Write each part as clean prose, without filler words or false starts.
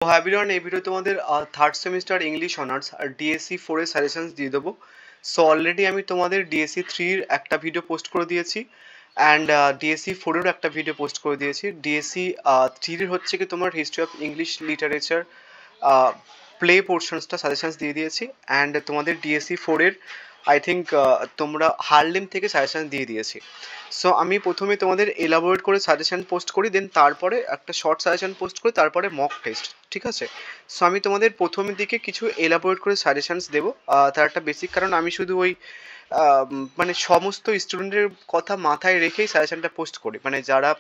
তো এভরিওয়ান, এই ভিডিও তোমাদের থার্ড সেমিস্টার ইংলিশ অনার্স আর ডিএসসি 4 এর সাজেশনস দিয়ে দেবো। সো অলরেডি আমি তোমাদের ডিএসসি 3 এর একটা ভিডিও পোস্ট করে দিয়েছি অ্যান্ড ডিএসসি 4 এরও একটা ভিডিও পোস্ট করে দিয়েছি। ডিএসসি 3 এর হচ্ছে কি তোমার history of English literature play পোর্শনসটা সাজেশনস দিয়ে দিয়েছি অ্যান্ড তোমাদের ডিএসসি 4 এর আই থিঙ্ক তোমরা হারলেম থেকে সাজেশন দিয়ে দিয়েছি। সো আমি প্রথমে তোমাদের এলাবোরেট করে সাজেশন পোস্ট করি, দেন তারপরে একটা শর্ট সাজেশন পোস্ট করি, তারপরে মক টেস্ট, ঠিক আছে? সো আমি তোমাদের প্রথম দিকে কিছু এলাবোরেট করে সাজেশনস দেবো। তার একটা বেসিক কারণ, আমি শুধু ওই মানে সমস্ত স্টুডেন্টের কথা মাথায় রেখেই সাজেশনটা পোস্ট করি, মানে যারা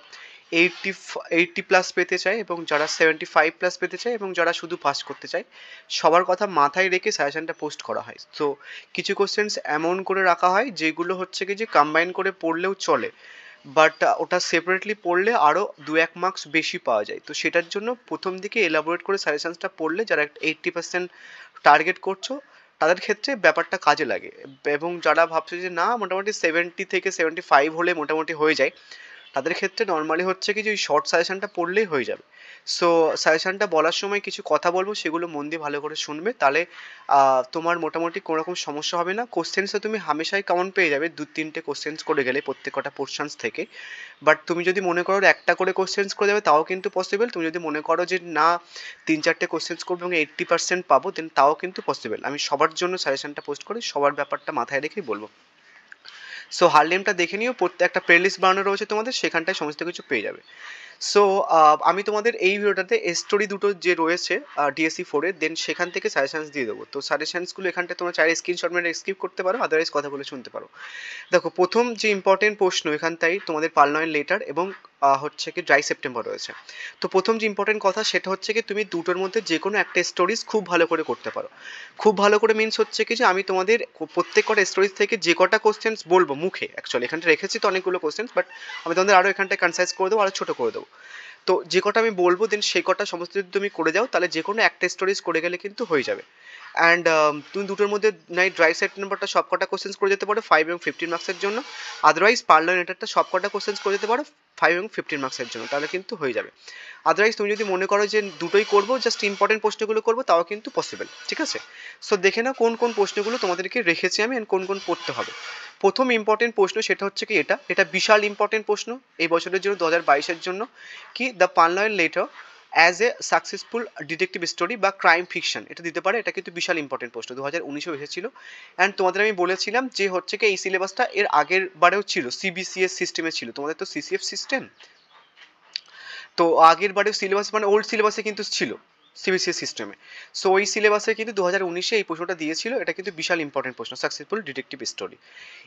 80+ পেতে চায় এবং যারা 75+ পেতে চায় এবং যারা শুধু পাস করতে চায়, সবার কথা মাথায় রেখে সাজেশনটা পোস্ট করা হয়। তো কিছু কোশ্চেন্স এমন করে রাখা হয় যেগুলো হচ্ছে কি যে কম্বাইন করে পড়লেও চলে, বাট ওটা সেপারেটলি পড়লে আরও 2-1 মার্কস বেশি পাওয়া যায়। তো সেটার জন্য প্রথম দিকে এলাবোরেট করে সাজেশনসটা পড়লে যারা 80% টার্গেট করছো তাদের ক্ষেত্রে ব্যাপারটা কাজে লাগে, এবং যারা ভাবছে যে না মোটামুটি 70 থেকে 75 হলে মোটামুটি হয়ে যায়, তাদের ক্ষেত্রে নর্মালি হচ্ছে কি যে ওই শর্ট সাজেশনটা পড়লেই হয়ে যাবে। সো সাজেশনটা বলার সময় কিছু কথা বলবো, সেগুলো মন দিয়ে ভালো করে শুনবে, তাহলে তোমার মোটামুটি কোনো রকম সমস্যা হবে না। কোশ্চেন্সে তুমি হামেশাই কমন পেয়ে যাবে 2-3টে কোশ্চেন্স করে গেলে প্রত্যেকটা পোর্শনস থেকে। বাট তুমি যদি মনে করো একটা করে কোশ্চেন্স করে যাবে, তাও কিন্তু পসিবল। তুমি যদি মনে করো যে না 3-4টে কোশ্চেন্স করবো এবং 80% পাবো, দেন তাও কিন্তু পসিবল। আমি সবার জন্য সাজেশনটা পোস্ট করি, সবার ব্যাপারটা মাথায় রেখেই বলবো। সো হারলেমটা দেখে নিও, একটা প্লেলিস্ট বানানো রয়েছে তোমাদের, সেখানটায় সমস্ত কিছু পেয়ে যাবে। সো আমি তোমাদের এই ভিডিওটাতে স্টোরি দুটো যে রয়েছে ডিএসসি 4 এর, দেন সেখান থেকে সাজেশনস দিয়ে দেবো। তো সাজেশনসগুলো এখানটায় তোমরা চাইলে স্ক্রিনশট মেরে স্কিপ করতে পারো, আদারওয়াইজ কথাগুলো শুনতে পারো। দেখো, প্রথম যে ইম্পর্টেন্ট প্রশ্ন এখানটাই তোমাদের পার্লামেন্ট লেটার এবং হচ্ছে কি ড্রাই সেপ্টেম্বর রয়েছে। তো প্রথম যে ইম্পর্টেন্ট কথা সেটা হচ্ছে কি তুমি দুটোর মধ্যে যে কোনো একটা স্টোরিজ খুব ভালো করে করতে পারো। খুব ভালো করে মিনস হচ্ছে কি যে আমি তোমাদের প্রত্যেক কটা স্টোরিজ থেকে যে কটা কোশ্চেন্স বলবো মুখে, অ্যাকচুয়ালি এখানটা রেখেছি তো অনেকগুলো কোশ্চেন্স, বাট আমি তোমাদের আরও এখানটায় কনসাইজ করে দেবো, আরও ছোটো করে দেবো। তো যে কটা আমি বলবো দেন সেই কটা সমস্ত যদি তুমি করে যাও, তাহলে যে কোনো একটা স্টোরিজ করে গেলে কিন্তু হয়ে যাবে। অ্যান্ড তুমি দুটোর মধ্যে নাই ড্রাই সেট নাম্বারটা সব কটা কোশ্চেন্স করে যেতে পারো 5 এবং 15 মার্কসের জন্য, আদারওয়াইজ পার্লার নেটারটা সব কটা কোশ্চেন্স করে যেতে পারো 5 এবং 15 মার্কসের জন্য, তাহলে কিন্তু হয়ে যাবে। আদারওয়াইজ তুমি যদি মনে করো যে দুটোই করবো, জাস্ট ইম্পর্টেন্ট প্রশ্নগুলো করবো, তাও কিন্তু পসিবল, ঠিক আছে? সো দেখে নাও কোন কোন প্রশ্নগুলো তোমাদেরকে রেখেছি আমি অ্যান্ড কোন কোন পড়তে হবে। প্রথম ইম্পর্টেন্ট প্রশ্ন সেটা হচ্ছে কি এটা বিশাল ইম্পর্টেন্ট প্রশ্ন এই বছরের জন্য, 2022-এর জন্য, কি the parliament letter as a successful detective story বা ক্রাইম ফিকশন, এটা দিতে পারে। এটা কিন্তু বিশাল ইম্পর্টেন্ট প্রশ্ন, 2019-এও এসেছিল। অ্যান্ড তোমাদের আমি বলেছিলাম যে হচ্ছে কি এই সিলেবাসটা এর আগের বারেও ছিল, সিবিসিএস সিস্টেমে ছিল, তোমাদের তো সিসিএফ সিস্টেম। তো আগের বারেও সিলেবাস মানে ওল্ড সিলেবাসে কিন্তু ছিল সিবিসিএস সিস্টেমে। সো ওই সিলেবাসে কিন্তু 2019-এ এই প্রশ্নটা দিয়েছিল। এটা কিন্তু বিশাল ইম্পর্টেন্ট প্রশ্ন, সাকসেসফুল ডিটেকটিভ স্টোরি।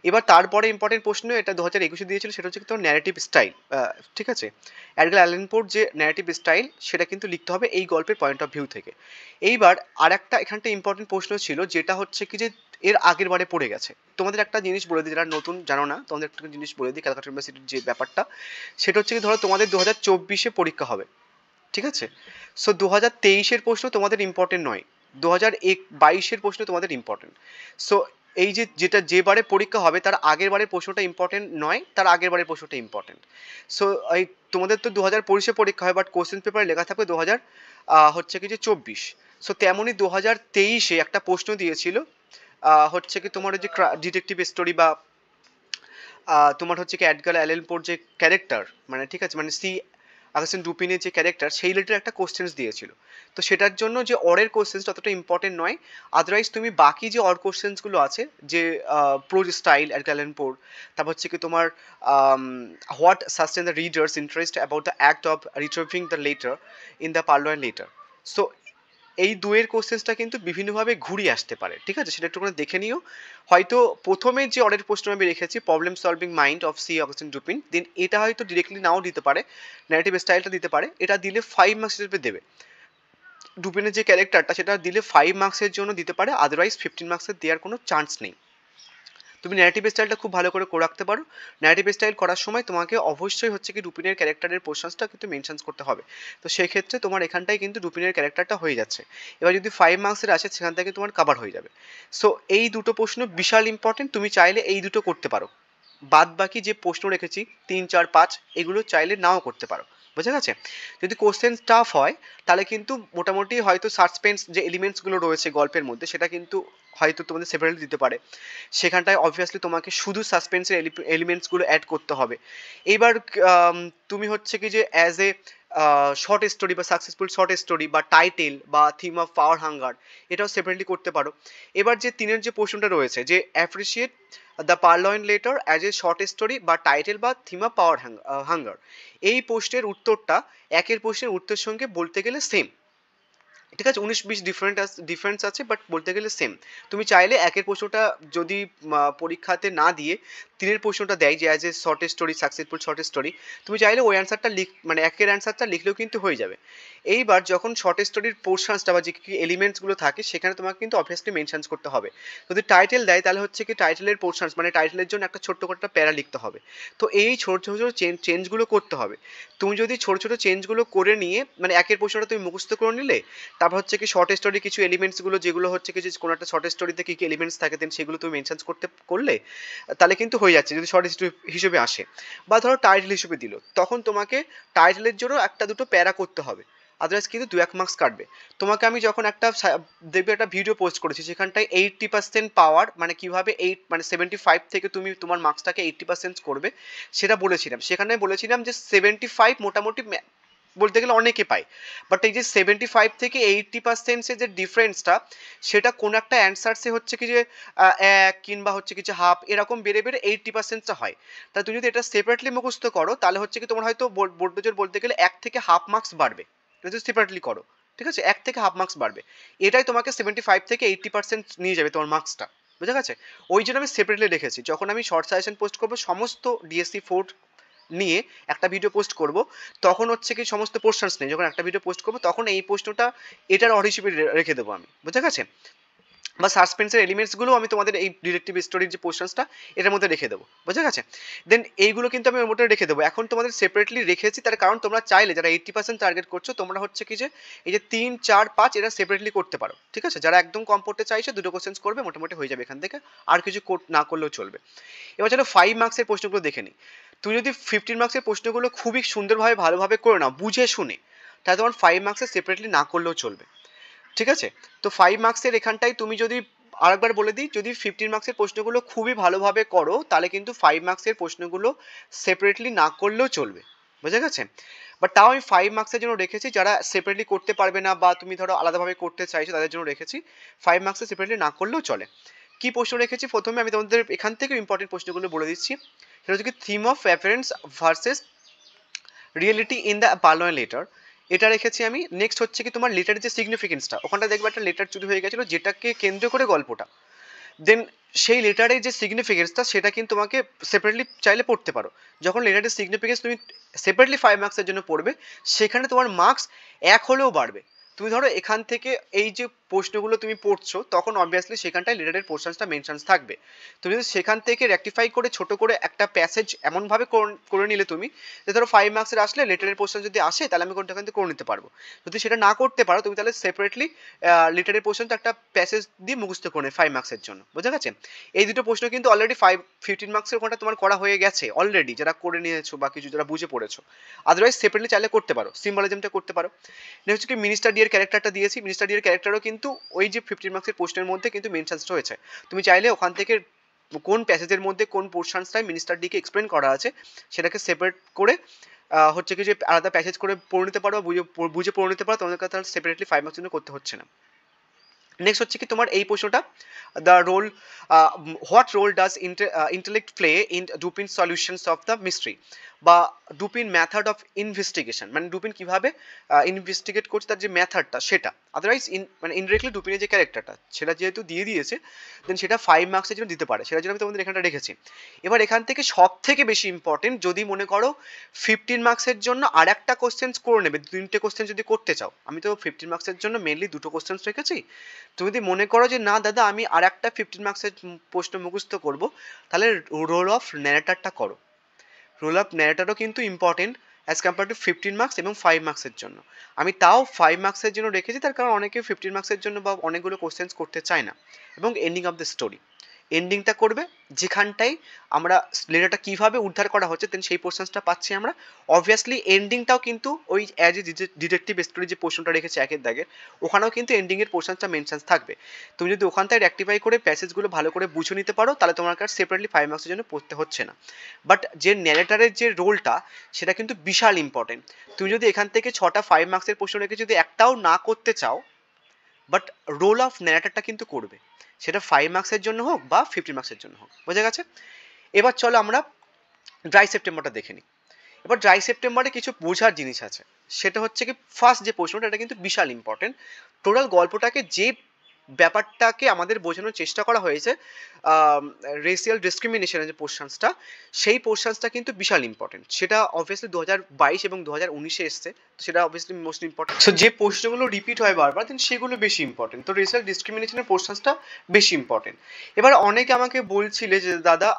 এবার তারপরে ইম্পর্টেন্ট প্রশ্ন এটা 2021-এ দিয়েছিল, সেটা হচ্ছে তোমার ন্যারেটিভ স্টাইল, ঠিক আছে? এডগার অ্যালান পোর যে ন্যারেটিভ স্টাইল, সেটা কিন্তু লিখতে হবে এই গল্পের পয়েন্ট অফ ভিউ থেকে। এইবার আর একটা এখানটা ইম্পর্টেন্ট প্রশ্ন ছিল, যেটা হচ্ছে কি যে এর আগের বারে পড়ে গেছে। তোমাদের একটা জিনিস বলে দিই, যারা নতুন জানো না, তোমাদের একটা জিনিস বলে দিই, ক্যালকাটা ইউনিভার্সিটির যে ব্যাপারটা, সেটা হচ্ছে কি ধরো তোমাদের 2024-এ পরীক্ষা হবে, ঠিক আছে? সো 2023-এর প্রশ্ন তোমাদের ইম্পর্টেন্ট নয়, 2022-এর প্রশ্ন তোমাদের ইম্পর্টেন্ট। সো এই যে যেটা যে বারে পরীক্ষা হবে তার আগের বারের প্রশ্নটা ইম্পর্টেন্ট নয়, তার আগের বারের প্রশ্নটা ইম্পর্টেন্ট। সো এই তোমাদের তো 2025-এ পরীক্ষা হয়, বাট কোশ্চেন পেপারে লেখা থাকবে 2000 হচ্ছে কি যে 24। সো তেমনই 2023-এ একটা প্রশ্ন দিয়েছিল, হচ্ছে কি তোমার ওই যে ডিটেকটিভ স্টোরি বা তোমার হচ্ছে কি এডগার অ্যালান পোর যে ক্যারেক্টার, মানে ঠিক আছে, মানে আগস্টিন ডুপিনের যে ক্যারেক্টার, সেই রিলেটেড একটা কোশ্চেন্স দিয়েছিল। তো সেটার জন্য যে অরের কোশ্চেন্স ততটা ইম্পর্টেন্ট নয়। আদারওয়াইজ তুমি বাকি যে অর কোশ্চেন্সগুলো আছে, যে প্রোজ স্টাইল এডগার অ্যালান পোর, তারপর হচ্ছে কি তোমার what sustain the reader's interest about the act of retrieving the letter in the parliament letter. So এই দুয়ের কোশ্চেন্সটা কিন্তু বিভিন্নভাবে ঘুরিয়ে আসতে পারে, ঠিক আছে? সেটা একটু করে দেখে নিও। হয়তো প্রথমে যে অর্ডার প্রশ্ন আমি রেখেছি problem solving mind of C Augustin Dupin, then এটা হয়তো ডিরেক্টলি নাও দিতে পারে, ন্যারেটিভ স্টাইলটা দিতে পারে, এটা দিলে 5 মার্কস হিসেবে দেবে। ডুপিনের যে ক্যারেক্টারটা সেটা দিলে 5 মার্কসের জন্য দিতে পারে, আদারওয়াইজ 15 মার্কসের দেওয়ার কোনো চান্স নেই। তুমি ন্যারেটিভ স্টাইলটা খুব ভালো করে রাখতে পারো। ন্যারেটিভ স্টাইল করার সময় তোমাকে অবশ্যই হচ্ছে কি রুপিনের ক্যারেক্টারের পোর্শনসটা কিন্তু মেনশন করতে হবে। তো সেক্ষেত্রে তোমার এখানটাই কিন্তু রুপিনের ক্যারেক্টারটা হয়ে যাচ্ছে। এবার যদি 5 মার্কসের আসে, সেখান থেকে তোমার কভার হয়ে যাবে। সো এই দুটো প্রশ্ন বিশাল ইম্পর্টেন্ট, তুমি চাইলে এই দুটো করতে পারো। বাদ বাকি যে প্রশ্ন রেখেছি 3, 4, 5, এগুলো চাইলে নাও করতে পারো, বোঝা গেছে? যদি কোশ্চেন টাফ হয় তাহলে কিন্তু মোটামুটি হয়তো সাসপেন্স যে এলিমেন্টসগুলো রয়েছে গল্পের মধ্যে সেটা কিন্তু হয়তো তোমাদের সেপারেটলি দিতে পারে। সেখানটায় অবভিয়াসলি তোমাকে শুধু সাসপেন্সের এলিমেন্টসগুলো অ্যাড করতে হবে। এইবার তুমি হচ্ছে কি যে অ্যাজ এ শর্ট স্টোরি বা সাকসেসফুল শর্ট স্টোরি বা টাইটেল বা থিম অফ পাওয়ার হাঙ্গার এটাও সেপারেটলি করতে পারো। এবার যে তিনের যে পোর্শনটা রয়েছে যে appreciate the purloined letter as a short story বা টাইটেল বা থিম অফ পাওয়ার হাঙ্গার, এই পোস্টের উত্তরটা একের প্রশ্নের উত্তরের সঙ্গে বলতে গেলে সেম। ঠিক আছে, 19-20 ডিফারেন্স আছে বাট বলতে গেলে সেম। তুমি চাইলে একের প্রশ্নটা যদি পরীক্ষাতে না দিয়ে তিনের প্রশ্নটা দেয় যে as a short story successful short story, তুমি চাইলে ওই অ্যান্সারটা মানে একের অ্যান্সারটা লিখলেও কিন্তু হয়ে যাবে। এইবার যখন শর্ট স্টোরির পোর্শনসটা বা যে এলিমেন্টসগুলো থাকে সেখানে তোমাকে কিন্তু অবভিয়াসলি মেনশনস করতে হবে। যদি টাইটেল দেয় তাহলে হচ্ছে কি টাইটেলের পোর্শনস মানে টাইটেলের জন্য একটা ছোট্ট করে একটা প্যারা লিখতে হবে। তো এই ছোট ছোট চেঞ্জগুলো করতে হবে। তুমি যদি ছোট ছোট চেঞ্জগুলো করে নিয়ে মানে একের প্রশ্নটা তুমি মুখস্থ করে নিলে, তারপর হচ্ছে কি শর্ট স্টোরি কিছু এলিমেন্টসগুলো যেগুলো হচ্ছে কি যে কোনো একটা শর্ট স্টোরিতে কী কী এলিমেন্টস থাকে দেন সেগুলো তুমি মেনশন করলে তাহলে কিন্তু হয়ে যাচ্ছে যদি শর্ট স্টোরি হিসেবে আসে। বা ধরো টাইটেল হিসেবে দিল, তখন তোমাকে টাইটেলের জন্য একটা দুটো প্যারা করতে হবে, আদারওয়াইজ কিন্তু 2-1 মার্কস কাটবে। তোমাকে আমি যখন দেখবে একটা ভিডিও পোস্ট করেছি সেখানটায় 80% পাওয়ার মানে কিভাবে 75 থেকে তুমি তোমার মার্কসটাকে 80% করবে সেটা বলেছিলাম। সেখানে বলেছিলাম যে 75 মোটামুটি বলতে গেলে অনেকে পায়, বাট এই যে 75 থেকে 80% যে ডিফারেন্সটা সেটা কোন একটা অ্যান্সারসে হচ্ছে কি যে এক কিংবা হচ্ছে কি যে হাফ এরকম বেড়ে বেড়ে 80%টা হয়। তা তুমি যদি এটা সেপারেটলি মুখস্থ করো তাহলে হচ্ছে কি তোমার হয়তো বোর্ডজোর বলতে গেলে 1 থেকে হাফ মার্কস বাড়বে যদি সেপারেটলি করো। ঠিক আছে, 1 থেকে হাফ মার্কস বাড়বে, এটাই তোমাকে 75 থেকে 80% নিয়ে যাবে তোমার মার্কসটা। বুঝা গেছে? ওই জন্য আমি সেপারেটলি রেখেছি। যখন আমি শর্ট সাজেশন পোস্ট করবো সমস্ত ডিএসসি 4 নিয়ে একটা ভিডিও পোস্ট করব, তখন হচ্ছে কি সমস্ত পোর্শনস নেই, যখন একটা ভিডিও পোস্ট করব তখন এই প্রশ্নটা এটার অর হিসেবে রেখে দেবো আমি। বুঝা গেছে? বা সাসপেন্সের এলিমেন্টসগুলো আমি তোমাদের এই ডিটেকটিভ স্টোরির যে পোর্শনসটা এটার মধ্যে রেখে দেবো। বোঝা গেছে? দেন এইগুলো কিন্তু আমি ওর মধ্যে রেখে দেবো। এখন তোমাদের সেপারেটলি রেখেছি তার কারণ তোমরা চাইলে যারা 80% টার্গেট করছো তোমরা হচ্ছে কি যে এই যে 3, 4, 5 এটা সেপারেটলি করতে পারো। ঠিক আছে, যারা একদম কম পড়তে চাইছে দুটো কোশ্চেন্স করবে মোটামুটি হয়ে যাবে এখান থেকে, আর কিছু না করলেও চলবে। এবার চলো 5 মার্কসের প্রশ্নগুলো দেখে নিই। তুমি যদি 15 মার্কসের প্রশ্নগুলো খুবই সুন্দরভাবে ভালোভাবে করে নাও বুঝে শুনে, তাহলে তোমার 5 মার্কসের সেপারেটলি না করলেও চলবে। ঠিক আছে, তো 5 মার্কসের এখানটাই তুমি যদি আরেকবার বলে দিই, যদি 15 মার্কসের প্রশ্নগুলো খুবই ভালোভাবে করো তাহলে কিন্তু 5 মার্কসের প্রশ্নগুলো সেপারেটলি না করলেও চলবে। বুঝা গেছে? বাট তাও আমি 5 মার্কসের জন্য রেখেছি, যারা সেপারেটলি করতে পারবে না বা তুমি ধরো আলাদাভাবে করতে চাইছো তাদের জন্য রেখেছি 5 মার্কসের সেপারেটলি না করলেও চলে। কি প্রশ্ন রেখেছি প্রথমে আমি তোমাদের এখান থেকে ইম্পর্টেন্ট প্রশ্নগুলো বলে দিচ্ছি। সেটা হচ্ছে কি theme of reference versus reality in the purloined letter, এটা রেখেছি আমি। নেক্সট হচ্ছে কি তোমার লেটারের যে সিগনিফিকেন্সটা, ওখানটা দেখবে একটা লেটার চুরি হয়ে গেছিলো যেটাকে কেন্দ্র করে গল্পটা, দেন সেই লেটারের যে সিগনিফিকেন্সটা সেটা কিন্তু তোমাকে সেপারেটলি চাইলে পড়তে পারো। যখন লেটারের সিগনিফিকেন্স তুমি সেপারেটলি 5 মার্কসের জন্য পড়বে সেখানে তোমার মার্কস 1 হলেও বাড়বে। তুমি ধরো এখান থেকে এই যে প্রশ্নগুলো তুমি পড়ছো তখন অবভিয়াসলি সেখানটায় লেটারের পোর্শনসটা মেনশনস থাকবে। তুমি যদি সেখান থেকে রেকটিফাই করে ছোট করে একটা প্যাসেজ এমনভাবে করে নিলে তুমি যে ধরো 5 মার্কসের আসলে লেটারের পোর্শন যদি আসে তাহলে আমি কোনটা কিন্তু করে নিতে পারবো। যদি সেটা না করতে পারো তুমি তাহলে সেপারেটলি লেটারের পোর্শনটা একটা প্যাসেজ দিয়ে মুখস্থ করে 5 মার্কসের জন্য। বোঝা গেছে? এই দুটো প্রশ্ন কিন্তু অলরেডি 15 মার্কসের ওখানটা তোমার করা হয়ে গেছে অলরেডি, যারা করে নিয়েছো বা কিছু যারা বুঝে পড়েছো। আদারওয়াইজ সেপারেটলি চাইলে করতে পারো, সিম্বলিজমটা করতে পারো। নেক্সট কি মিনিস্টার ডি এর ক্যারেক্টারটা দিয়েছি, মিনিস্টার ডি এর ক্যারেক্টারও কিন্তু ওই যে 15 মার্কসের প্রশ্নের মধ্যে কিন্তু মেনশনস হয়েছে। তুমি চাইলে ওখান থেকে কোন প্যাসেজের মধ্যে কোন পোর্শনসটাই মিনিস্টার ডিকে এক্সপ্লেন করা আছে সেটাকে সেপারেট করে হচ্ছে কি যে আলাদা প্যাসেজ করে পড়ে নিতে পারো, বুঝে পড়ে নিতে পারো, তোমাদের কাছে তাহলে সেপারেটলি 5 মার্কস জন্য করতে হচ্ছে না। নেক্সট হচ্ছে কি তোমার এই প্রশ্নটা, the role what role does intellect play in Dupin solutions of the mystery, বা ডুপিন মেথড অফ ইনভেস্টিগেশন, মানে ডুপিন কিভাবে ইনভেস্টিগেট করছে তার যে মেথডটা সেটা। আদারওয়াইজ মানে ইনডিরেক্টলি ডুপিনের যে ক্যারেক্টারটা সেটা যেহেতু দিয়ে দিয়েছে দেন সেটা 5 মার্কসের জন্য দিতে পারে, সেটার জন্য আমি তোমাদের এখানটা রেখেছি। এবার এখান থেকে সব থেকে বেশি ইম্পর্টেন্ট, যদি মনে করো 15 মার্কসের জন্য আর একটা কোশ্চেন করে নেবে, 3টে কোশ্চেন যদি করতে চাও, আমি তো 15 মার্কসের জন্য মেনলি 2টো কোশ্চেন রেখেছি। তুমি যদি মনে করো যে না দাদা আমি আর একটা 15 মার্কসের প্রশ্ন মুখস্থ করবো, তাহলে রোল অফ ন্যারেটারটা করো। রোল অফ ন্যারেটারও কিন্তু important as compare to 15 marks এবং 5 মার্কসের জন্য। আমি তাও 5 মার্কসের জন্য রেখেছি তার কারণ অনেকে 15 মার্কসের জন্য বা অনেকগুলো কোশ্চেন্স করতে চায় না। এবং এন্ডিং অফ দ্য স্টোরি, এন্ডিংটা করবে, যেখানটাই আমরা লেটারটা কীভাবে উদ্ধার করা হচ্ছে দেন সেই পোর্শনসটা পাচ্ছি আমরা। অবভিয়াসলি এন্ডিংটাও কিন্তু ওই অ্যাজ এ ডিটেকটিভ স্টোরি যে পোর্শনটা রেখেছে একের দাগের, ওখানেও কিন্তু এন্ডিংয়ের পোর্শনসটা মেনশনস থাকবে। তুমি যদি ওখানটায় রেক্টিফাই করে প্যাসেজগুলো ভালো করে বুঝে নিতে পারো তাহলে তোমার কাছে সেপারেটলি 5 মার্কসের জন্য পড়তে হচ্ছে না। বাট যে ন্যারেটারের যে রোলটা সেটা কিন্তু বিশাল ইম্পর্টেন্ট। তুমি যদি এখান থেকে 6টা 5 মার্কসের প্রশ্ন রেখে যদি একটাও না করতে চাও, বাট রোল অফ ন্যারেটারটা কিন্তু করবে, সেটা 5 মার্কসের জন্য হোক বা 50 মার্কসের জন্য হোক। বোঝা গেছে? এবার চলো আমরা ড্রাই সেপ্টেম্বরটা দেখে নিই। এবার ড্রাই সেপ্টেম্বরে কিছু বোঝার জিনিস আছে, সেটা হচ্ছে কি ফার্স্ট যে প্রশ্নটা এটা কিন্তু বিশাল ইম্পর্টেন্ট। টোটাল গল্পটাকে যে ব্যাপারটাকে আমাদের বোঝানোর চেষ্টা করা হয়েছে, রেসিয়াল ডিসক্রিমিনেশনের যে পোর্শনসটা, সেই পোর্শনসটা কিন্তু বিশাল ইম্পর্টেন্ট। সেটা অবভিয়াসলি 2022 এবং 2019-এ এসছে, তো সেটা অবভিয়াসলি মোস্ট ইম্পর্টেন্ট। সো যে প্রশ্নগুলো রিপিট হয় বারবার দেন সেগুলো বেশি ইম্পর্টেন্ট, তো রেসিয়াল ডিসক্রিমিনেশনের পোর্শনসটা বেশি ইম্পর্টেন্ট। এবার অনেকে আমাকে বলছিলে যে দাদা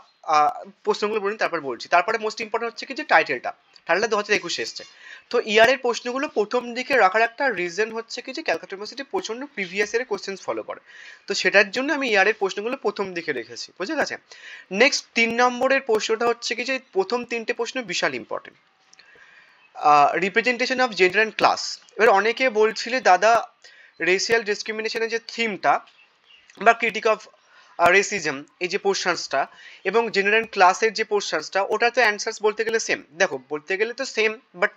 প্রশ্নগুলো বলুন তারপর বলছি। তারপরে মোস্ট ইম্পর্টেন্ট হচ্ছে কি যে টাইটেলটা 2021 এসছে। তো ইয়ারের প্রশ্নগুলো প্রথম দিকে রাখার একটা রিজন হচ্ছে কি যে ক্যালকাটা ইউনিভার্সিটি প্রচন্ড প্রিভিয়াস ইয়ারের কোশ্চেন্স ফলো করে, তো সেটার জন্য আমি ইয়ারের প্রশ্নগুলো প্রথম দিকে রেখেছি। বুঝে গেছে? নেক্সট 3 নম্বরের প্রশ্নটা হচ্ছে কি যে প্রথম 3টে প্রশ্ন বিশাল important. Representation of gender and class. এবার অনেকে বলছিলে দাদা রেসিয়াল ডিসক্রিমিনেশনের যে থিমটা বা ক্রিটিক অফ রেসিজম, এই যে পোর্শনসটা এবং জেন্ডার অ্যান্ড ক্লাসের যে পোর্শনসটা, ওটা তো অ্যান্সার্স বলতে গেলে সেম। দেখো বলতে গেলে তো সেম, বাট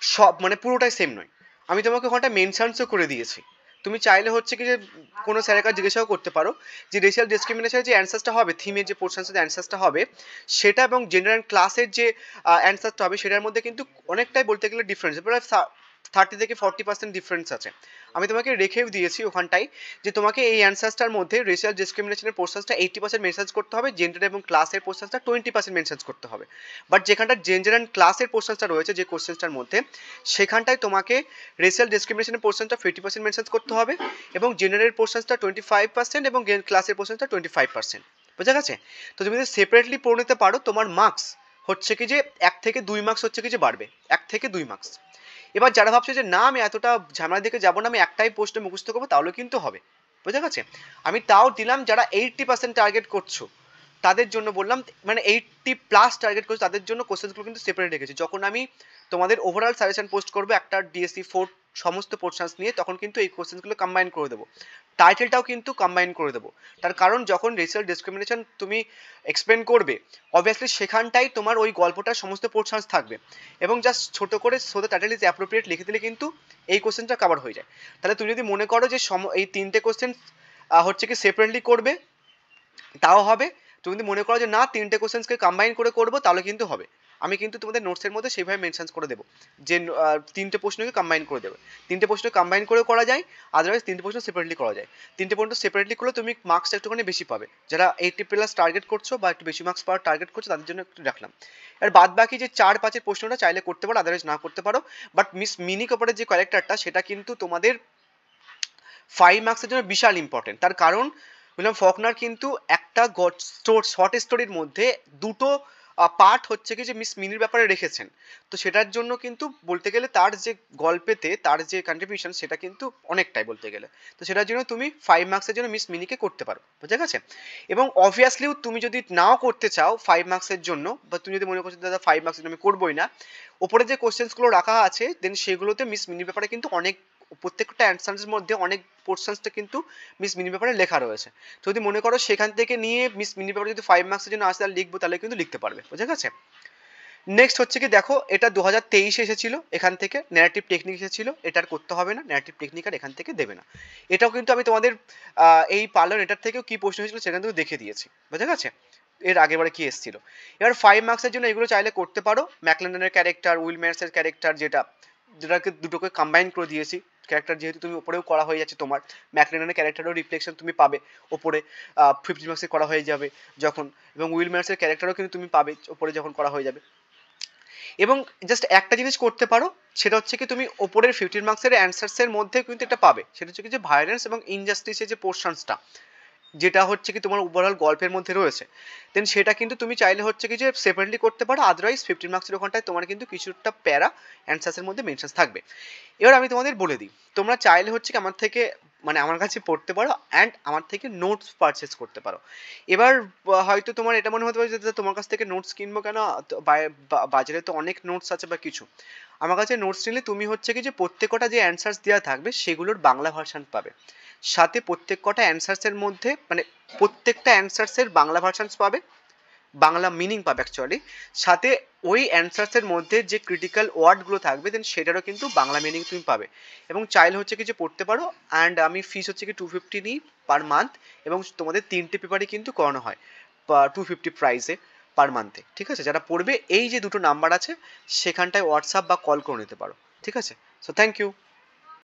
সব মানে পুরোটাই সেম নয়। আমি তোমাকে ওখানটা মেনশনসও করে দিয়েছি। তুমি চাইলে হচ্ছে কি যে কোনো স্যারের কাছে জিজ্ঞাসাও করতে পারো যে রেসিয়াল ডিসক্রিমিনেশনের যে অ্যান্সারটা হবে, থিমের যে পোর্শনসের অ্যান্সারটা হবে সেটা এবং জেন্ডার অ্যান্ড ক্লাসের যে অ্যান্সারটা হবে সেটার মধ্যে কিন্তু অনেকটাই বলতে গেলে ডিফারেন্স, প্রায় 30 থেকে 40% ডিফারেন্স আছে। আমি তোমাকে রেখেও দিয়েছি ওখানটাই যে তোমাকে এই অ্যান্সারসটার মধ্যে রেসিয়াল ডিসক্রিমিনেশনের পোর্শনসটা 80% মেনশন করতে হবে, জেন্ডার এবং ক্লাসের পোর্শনসটা 20% মেনশন করতে হবে। বাট যেখানটা জেন্ডার অ্যান্ড ক্লাসের পোর্শনসটা রয়েছে যে কোশ্চেনটার মধ্যে, সেখানটায় তোমাকে রেসিয়াল ডিসক্রিমিনেশনের পোর্শনটা 50% মেনশন করতে হবে এবং জেন্ডারের পোর্শনসটা 25% এবং ক্লাসের পোর্শনটা 25%। বোঝা গেছে? তো তুমি যদি সেপারেটলি পড়ে নিতে পারো তোমার মার্কস হচ্ছে কি যে 1 থেকে 2 মার্কস হচ্ছে কি যে বাড়বে, 1 থেকে 2 মার্কস। এবার যারা ভাবছে যে না আমি এতটা ঝামেলার দিকে যাবো না, আমি একটাই প্রশ্ন মুখস্থ করবো, তাহলে কিন্তু হবে। বোঝা গেছে? আমি তাও দিলাম যারা 80% টার্গেট করছো তাদের জন্য বললাম, মানে 80+ টার্গেট করছো তাদের জন্য কোশ্চেনগুলো কিন্তু সেপারেট রেখেছি। যখন আমি তোমাদের ওভারঅল সাজেশন পোস্ট করবো একটা ডিএসসি 4 সমস্ত পোর্শনস নিয়ে, তখন কিন্তু এই কোশ্চেনগুলো কম্বাইন করে দেবো, টাইটেলটাও কিন্তু কম্বাইন করে দেবো। তার কারণ যখন রেসিয়াল ডিসক্রিমিনেশন তুমি এক্সপ্লেন করবে অবভিয়াসলি সেখানটাই তোমার ওই গল্পটার সমস্ত পোর্শনস থাকবে এবং জাস্ট ছোট করে so the title is appropriate লিখে দিলে কিন্তু এই কোশ্চেনটা কভার হয়ে যায়। তাহলে তুমি যদি মনে করো যে এই 3টে কোশ্চেন হচ্ছে কি সেপারেটলি করবে তাও হবে, তুমি যদি মনে করো যে না 3টে কোশ্চেন্সকে কম্বাইন করে করবো তাহলে কিন্তু হবে। আমি কিন্তু তোমাদের নোটসের মধ্যে সেইভাবে মেনশন করে দেবো যে 3টে প্রশ্নকে কম্বাইন করে দেবে। 3টে প্রশ্ন কম্বাইন করে করা যায়, আদারওয়াইজ 3টে প্রশ্ন সেপারেটলি করা যায়। 3টে প্রশ্ন সেপারেটলি করলে তুমি মার্কসটা একটুখানি বেশি পাবে। যারা 80+ টার্গেট করছো বা একটু বেশি মার্কস পাওয়ার টার্গেট করছো তাদের জন্য একটু রাখলাম। আর বাদ বাকি যে 4-5-এর প্রশ্নটা চাইলে করতে পারো, আদারওয়াইজ না করতে পারো। বাট মিস মিনি কপারের যে ক্যারেক্টারটা সেটা কিন্তু তোমাদের 5 মার্কসের জন্য বিশাল ইম্পর্টেন্ট। তার কারণ উইলিয়াম ফকনার কিন্তু একটা শর্ট স্টোরির মধ্যে দুটো পার্ট হচ্ছে কি যে মিস মিনির ব্যাপারে রেখেছেন, তো সেটার জন্য কিন্তু বলতে গেলে তার যে গল্পেতে তার যে কন্ট্রিবিউশন সেটা কিন্তু অনেকটাই বলতে গেলে, তো সেটার জন্য তুমি 5 মার্কসের জন্য মিস মিনিকে করতে পারো। বুঝা গেছে? এবং অবভিয়াসলিও তুমি যদি নাও করতে চাও 5 মার্কসের জন্য, বা তুমি যদি মনে করছো দাদা 5 মার্কসের জন্য আমি করবোই না, ওপরে যে কোশ্চেন্সগুলো রাখা আছে দেন সেগুলোতে মিস মিনির ব্যাপারে কিন্তু অনেক, প্রত্যেকটা অ্যান্সারের মধ্যে অনেক পোর্শনসটা কিন্তু মিস মিনির ব্যাপারে লেখা রয়েছে। যদি মনে করো সেখান থেকে নিয়ে মিস মিনির ব্যাপারে যদি 5 মার্কসের জন্য আসে তাহলে লিখবো, তাহলে কিন্তু লিখতে পারবে। বুঝা গেছে? নেক্সট হচ্ছে কি দেখো এটা 2023 এসেছিল, এখান থেকে ন্যারেটিভ টেকনিক এসেছিল, এটার করতে হবে না, ন্যারেটিভ টেকনিক আর এখান থেকে দেবে না। এটাও কিন্তু আমি তোমাদের এই পার্লার এটার থেকেও কি প্রশ্ন হয়েছিল সেখান থেকে দেখে দিয়েছি। বুঝা গেছে? এর আগেবারে কি এসেছিল। এবার 5 মার্কসের জন্য এগুলো চাইলে করতে পারো, ম্যাকলেন্ডনের ক্যারেক্টার, উইলম্যান্সের ক্যারেক্টার, যেটাকে দুটোকে কম্বাইন করে দিয়েছি। ক্যারেক্টার যেহেতু তুমি ওপরেও করা হয়ে যাচ্ছে, তোমার ম্যাকলেন্ডনের ক্যারেক্টারও রিফ্লেকশন তুমি পাবে ওপরে 50 মার্কসে করা হয়ে যাবে যখন, এবং উইলম্যান্সের ক্যারেক্টারও কিন্তু তুমি পাবে ওপরে যখন করা হয়ে যাবে। এবং জাস্ট একটা জিনিস করতে পারো, সেটা হচ্ছে কি তুমি ওপরের 15 মার্কসের অ্যান্সার্সের মধ্যে কিন্তু এটা পাবে, সেটা হচ্ছে কি যে ভায়োলেন্স এবং ইনজাস্টিসের যে পোর্শনসটা, যেটা হচ্ছে কি তোমার ওভারঅল গল্পের মধ্যে রয়েছে, দেন সেটা কিন্তু তুমি চাইলে হচ্ছে কি যে সেপারেটলি করতে পারো, আদারওয়াইজ 15 মার্কসের ওখানটায় তোমার কিন্তু কিছুটা প্যারা অ্যান্সার্সের মধ্যে মেনশন থাকবে। এবার আমি তোমাদের বলে দিই, তোমরা চাইলে হচ্ছে কি আমার থেকে মানে আমার কাছে পড়তে পারো অ্যান্ড আমার থেকে নোটস পারচেস করতে পারো। এবার হয়তো তোমার এটা মনে হতে পারে যে দাদা তোমার কাছ থেকে নোটস কিনবো কেন, বাজারে তো অনেক নোটস আছে বা কিছু। আমার কাছে নোটস নিলে তুমি হচ্ছে কি যে প্রত্যেকটা যে অ্যান্সার্স দেওয়া থাকবে সেগুলোর বাংলা ভার্সান পাবে, সাথে প্রত্যেক কটা অ্যান্সার্সের মধ্যে মানে প্রত্যেকটা অ্যান্সার্সের বাংলা ভার্সানস পাবে, বাংলা মিনিং পাবে অ্যাকচুয়ালি, সাথে ওই অ্যান্সার্সের মধ্যে যে ক্রিটিক্যাল ওয়ার্ডগুলো থাকবে দেন সেটারও কিন্তু বাংলা মিনিং তুমি পাবে। এবং চাইলে হচ্ছে কি যে পড়তে পারো। অ্যান্ড আমি ফিস হচ্ছে কি 250 নিই পার মান্থ, এবং তোমাদের 3টে পেপারই কিন্তু করানো হয় 250 প্রাইসে পার মান্থে। ঠিক আছে, যারা পড়বে এই যে দুটো নাম্বার আছে সেখানটায় হোয়াটসঅ্যাপ বা কল করে নিতে পারো। ঠিক আছে, সো থ্যাংক ইউ।